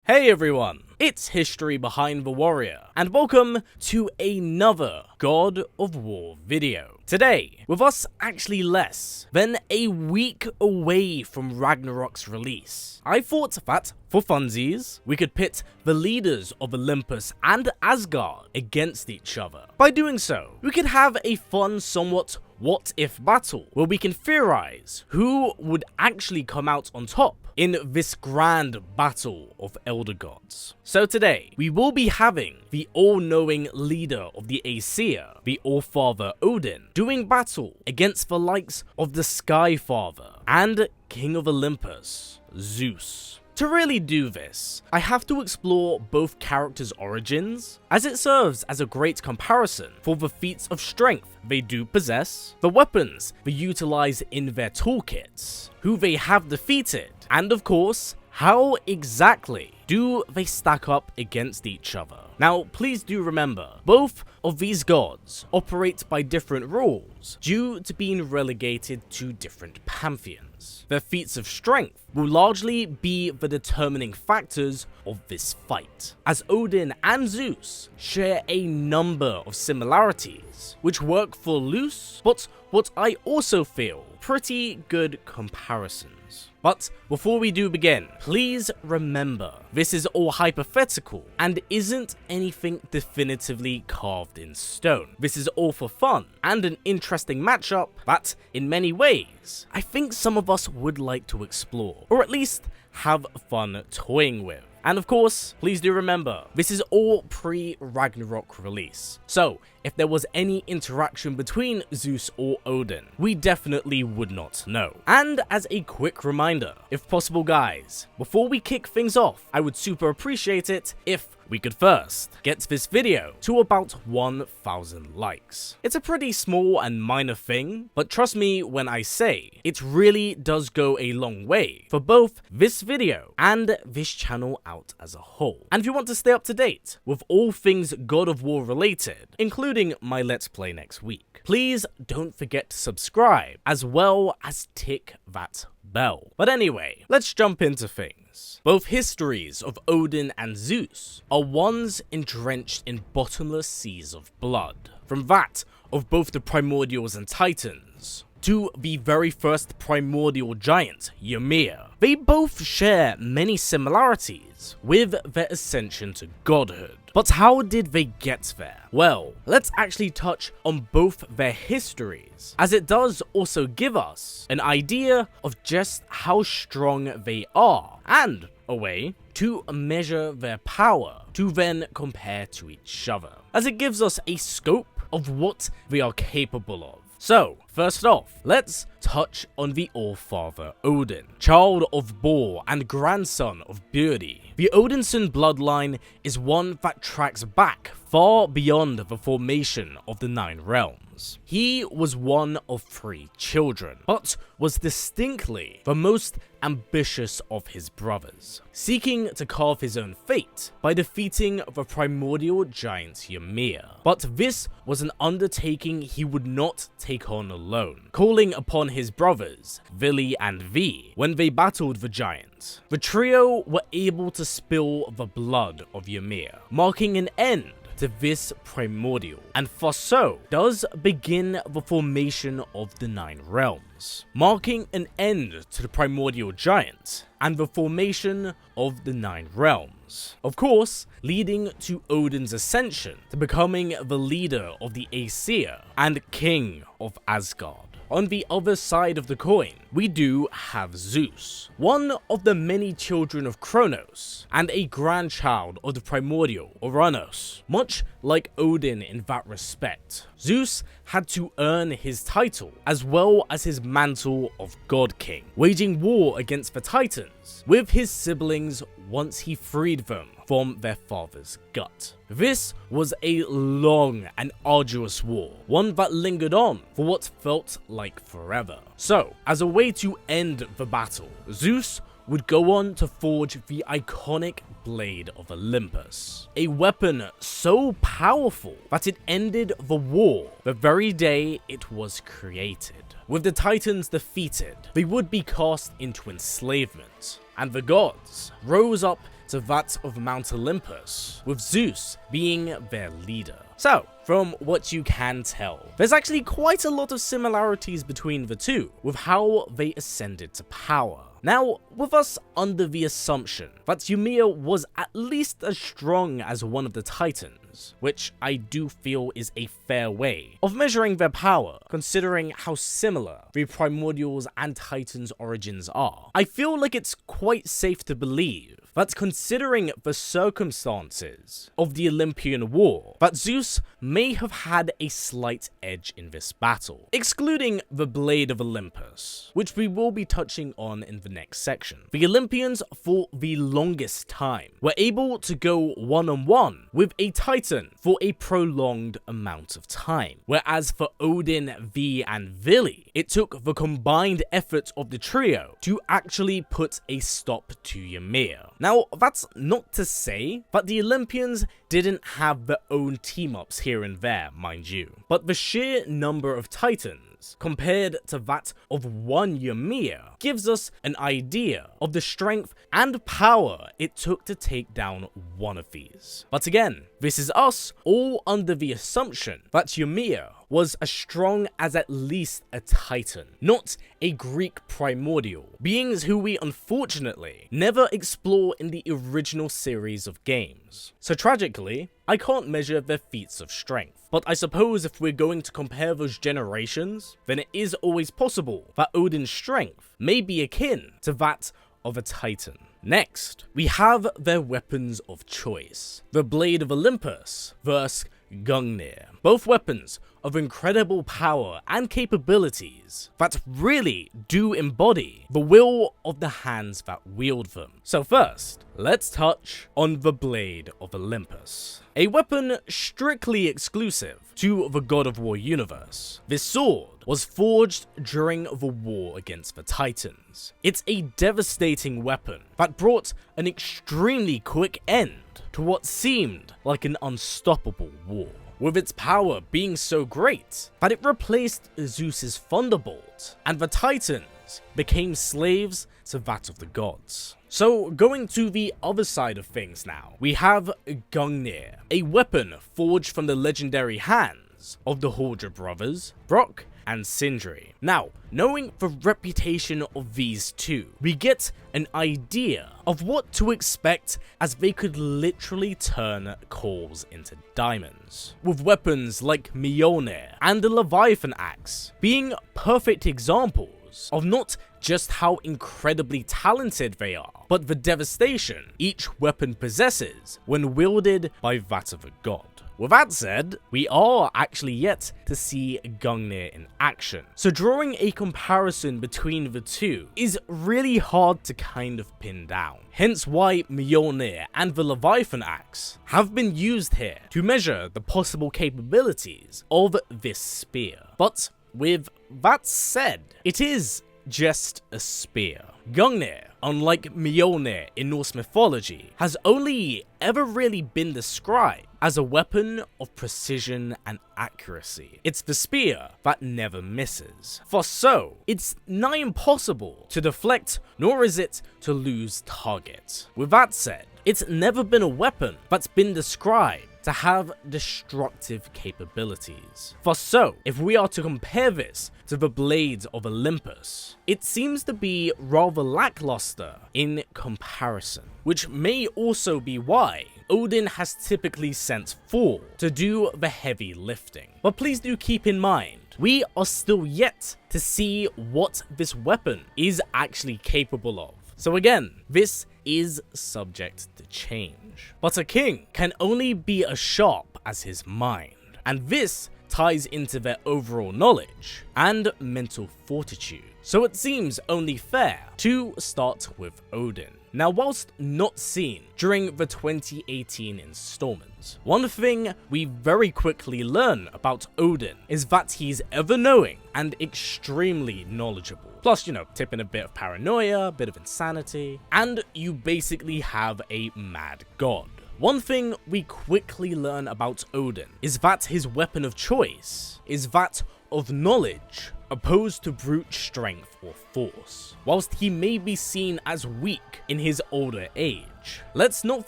Hey everyone, it's History Behind the Warrior, and welcome to another God of War video. Today, with us actually less than a week away from Ragnarok's release, I thought that, for funsies, we could pit the leaders of Olympus and Asgard against each other. By doing so, we could have a fun, somewhat what-if battle, where we can theorize who would actually come out on top in this grand battle of elder gods. So today, we will be having the all-knowing leader of the Aesir, the All Father Odin, doing battle against the likes of the Sky Father and King of Olympus, Zeus. To really do this, I have to explore both characters' origins, as it serves as a great comparison for the feats of strength they do possess, the weapons they utilize in their toolkits, who they have defeated, and of course, how exactly do they stack up against each other. Now, please do remember, both of these gods operate by different rules due to being relegated to different pantheons. Their feats of strength will largely be the determining factors of this fight, as Odin and Zeus share a number of similarities, which work for loose, but what I also feel pretty good comparisons. But before we do begin, please remember, this is all hypothetical and isn't anything definitively carved in stone. This is all for fun and an interesting matchup that, in many ways, I think some of us would like to explore, or at least have fun toying with. And of course, please do remember, this is all pre-Ragnarok release, so if there was any interaction between Zeus or Odin, we definitely would not know. And as a quick reminder, if possible guys, before we kick things off, I would super appreciate it if we could first get this video to about 1,000 likes. It's a pretty small and minor thing, but trust me when I say, it really does go a long way for both this video and this channel out as a whole. And if you want to stay up to date with all things God of War related, including my Let's Play next week, please don't forget to subscribe, as well as tick that bell. But anyway, let's jump into things. Both histories of Odin and Zeus are ones entrenched in bottomless seas of blood, from that of both the primordials and titans, to the very first primordial giant, Ymir. They both share many similarities with their ascension to godhood. But how did they get there? Well, let's actually touch on both their histories, as it does also give us an idea of just how strong they are, and a way to measure their power to then compare to each other, as it gives us a scope of what they are capable of. So, first off, let's touch on the All-Father Odin, child of Bor and grandson of Björdi. The Odinson bloodline is one that tracks back far beyond the formation of the Nine Realms. He was one of 3 children, but was distinctly the most ambitious of his brothers, seeking to carve his own fate by defeating the primordial giant Ymir. But this was an undertaking he would not take on alone, calling upon his brothers, Vili and Vi, when they battled the giant. The trio were able to spill the blood of Ymir, marking an end to this primordial, and thus so does begin the formation of the Nine Realms, marking an end to the primordial giant and the formation of the Nine Realms, of course leading to Odin's ascension to becoming the leader of the Aesir and king of Asgard. On the other side of the coin, we do have Zeus, one of the many children of Kratos, and a grandchild of the primordial Uranus. Much like Odin in that respect, Zeus had to earn his title, as well as his mantle of God King, waging war against the Titans with his siblings once he freed them from their father's gut. This was a long and arduous war, one that lingered on for what felt like forever. So, as a way to end the battle, Zeus would go on to forge the iconic Blade of Olympus, a weapon so powerful that it ended the war the very day it was created. With the Titans defeated, they would be cast into enslavement, and the gods rose up to that of Mount Olympus, with Zeus being their leader. So, from what you can tell, there's actually quite a lot of similarities between the two, with how they ascended to power. Now, with us under the assumption that Ymir was at least as strong as one of the Titans, which I do feel is a fair way of measuring their power, considering how similar the Primordials and Titans' origins are, I feel like it's quite safe to believe that considering the circumstances of the Olympian war, that Zeus may have had a slight edge in this battle, excluding the Blade of Olympus, which we will be touching on in the next section. The Olympians, for the longest time, were able to go one-on-one with a Titan for a prolonged amount of time, whereas for Odin, V, and Vili, it took the combined effort of the trio to actually put a stop to Ymir. Now, that's not to say that the Olympians didn't have their own team-ups here and there, mind you, but the sheer number of Titans compared to that of one Ymir gives us an idea of the strength and power it took to take down one of these. But again, this is us all under the assumption that Ymir was as strong as at least a Titan, not a Greek primordial, beings who we unfortunately never explore in the original series of games. So tragically, I can't measure their feats of strength, but I suppose if we're going to compare those generations, then it is always possible that Odin's strength may be akin to that of a Titan. Next, we have their weapons of choice, the Blade of Olympus versus Gungnir. Both weapons of incredible power and capabilities that really do embody the will of the hands that wield them. So first, let's touch on the Blade of Olympus, a weapon strictly exclusive to the God of War universe. This sword was forged during the war against the Titans. It's a devastating weapon that brought an extremely quick end to what seemed like an unstoppable war, with its power being so great that it replaced Zeus's thunderbolt, and the Titans became slaves to that of the gods. So going to the other side of things now, we have Gungnir, a weapon forged from the legendary hands of the Hordra brothers, Brock and Sindri. Now, knowing the reputation of these two, we get an idea of what to expect, as they could literally turn coals into diamonds, with weapons like Mjolnir and the Leviathan axe being perfect examples of not just how incredibly talented they are, but the devastation each weapon possesses when wielded by that of a god. With that said, we are actually yet to see Gungnir in action, so drawing a comparison between the two is really hard to kind of pin down. Hence why Mjolnir and the Leviathan axe have been used here to measure the possible capabilities of this spear. But with that said, it is just a spear. Gungnir, unlike Mjolnir in Norse mythology, has only ever really been described as a weapon of precision and accuracy. It's the spear that never misses. For so, it's nigh impossible to deflect, nor is it to lose target. With that said, it's never been a weapon that's been described to have destructive capabilities. For so, if we are to compare this to the Blades of Olympus, it seems to be rather lackluster in comparison, which may also be why Odin has typically sent Thor to do the heavy lifting. But please do keep in mind, we are still yet to see what this weapon is actually capable of. So again, this is subject to change. But a king can only be as sharp as his mind, and this ties into their overall knowledge and mental fortitude. So it seems only fair to start with Odin. Now, whilst not seen during the 2018 installment, one thing we very quickly learn about Odin is that he's ever-knowing and extremely knowledgeable. Plus, tip in a bit of paranoia, a bit of insanity, and you basically have a mad god. One thing we quickly learn about Odin is that his weapon of choice is that of knowledge, opposed to brute strength or force. Whilst he may be seen as weak in his older age, knowledge. Let's not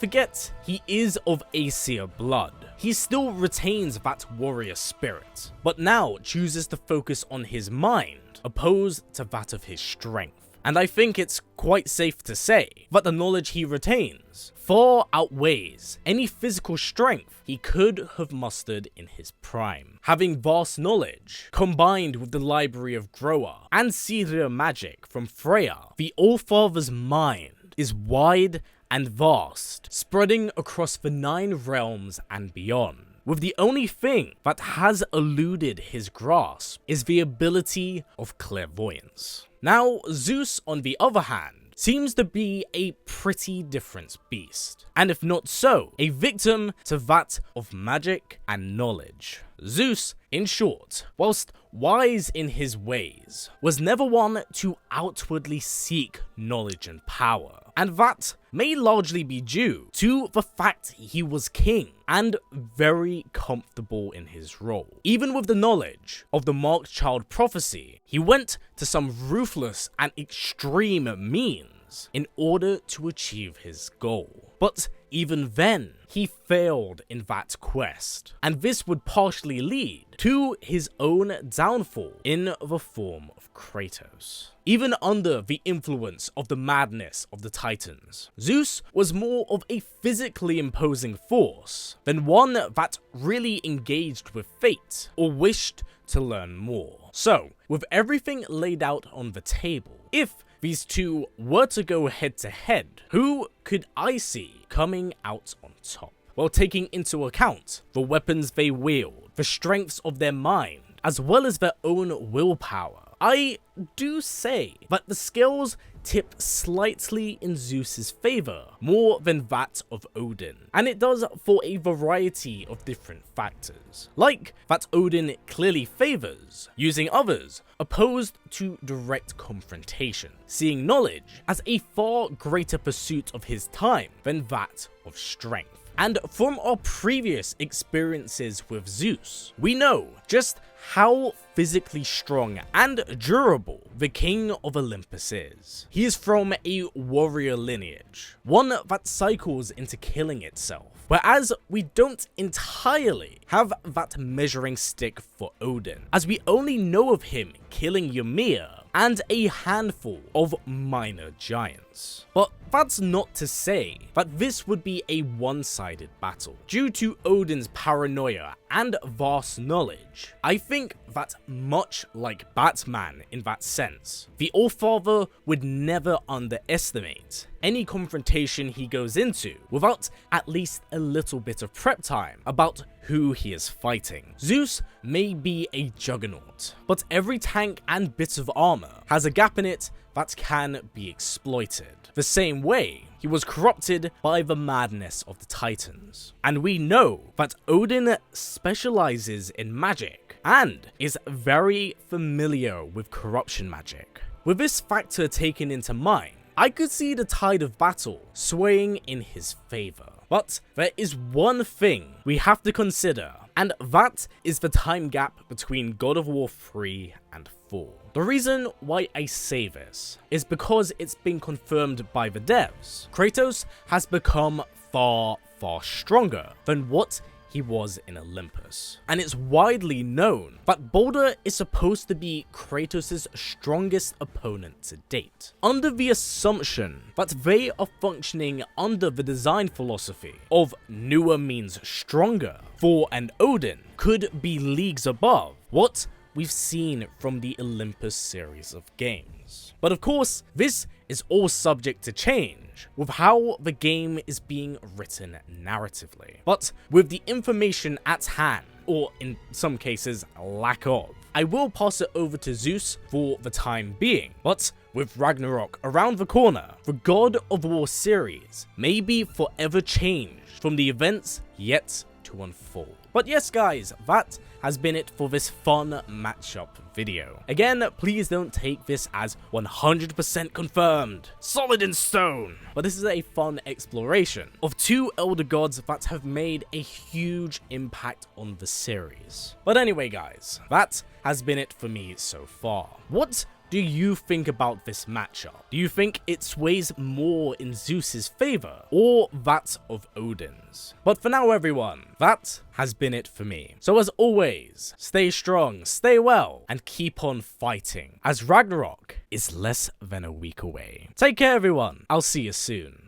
forget, he is of Aesir blood. He still retains that warrior spirit, but now chooses to focus on his mind, opposed to that of his strength. And I think it's quite safe to say that the knowledge he retains far outweighs any physical strength he could have mustered in his prime. Having vast knowledge, combined with the library of Groa and Aesir magic from Freya, the All Father's mind is wide and vast, spreading across the 9 realms and beyond, with the only thing that has eluded his grasp is the ability of clairvoyance. Now, Zeus, on the other hand, seems to be a pretty different beast, and if not so, a victim to that of magic and knowledge. Zeus, in short, whilst wise in his ways, was never one to outwardly seek knowledge and power, and that may largely be due to the fact he was king and very comfortable in his role. Even with the knowledge of the Marked Child prophecy, he went to some ruthless and extreme means in order to achieve his goal. But even then, he failed in that quest, and this would partially lead to his own downfall in the form of Kratos. Even under the influence of the madness of the Titans, Zeus was more of a physically imposing force than one that really engaged with fate or wished to learn more. So, with everything laid out on the table, if these two were to go head to head, who could I see coming out on top? Well, taking into account the weapons they wield, the strengths of their mind, as well as their own willpower, I do say that the scales tip slightly in Zeus's favor more than that of Odin, and it does for a variety of different factors, like that Odin clearly favors using others opposed to direct confrontation, seeing knowledge as a far greater pursuit of his time than that of strength. And from our previous experiences with Zeus, we know just how physically strong and durable the king of Olympus is. He is from a warrior lineage, one that cycles into killing itself, whereas we don't entirely have that measuring stick for Odin, as we only know of him killing Ymir and a handful of minor giants. But that's not to say that this would be a one-sided battle. Due to Odin's paranoia and vast knowledge, I think that much like Batman in that sense, the All-Father would never underestimate any confrontation he goes into without at least a little bit of prep time about who he is fighting. Zeus may be a juggernaut, but every tank and bit of armor has a gap in it that can be exploited. The same way he was corrupted by the madness of the Titans. And we know that Odin specializes in magic and is very familiar with corruption magic. With this factor taken into mind, I could see the tide of battle swaying in his favor. But there is one thing we have to consider, and that is the time gap between God of War 3 and 4. The reason why I say this is because it's been confirmed by the devs. Kratos has become far stronger than what he was in Olympus, and it's widely known that Baldur is supposed to be Kratos' strongest opponent to date, under the assumption that they are functioning under the design philosophy of newer means stronger. Thor and Odin could be leagues above what we've seen from the Olympus series of games. But of course, this is all subject to change with how the game is being written narratively. But with the information at hand, or in some cases lack of, I will pass it over to Zeus for the time being. But with Ragnarok around the corner, the God of War series may be forever changed from the events yet to unfold. But yes guys, that has been it for this fun matchup video. Again, please don't take this as 100% confirmed, solid in stone, but this is a fun exploration of two elder gods that have made a huge impact on the series. But anyway guys, that has been it for me so far. What do you think about this matchup? Do you think it sways more in Zeus's favor or that of Odin's? But for now, everyone, that has been it for me. So as always, stay strong, stay well, and keep on fighting, as Ragnarok is less than a week away. Take care, everyone. I'll see you soon.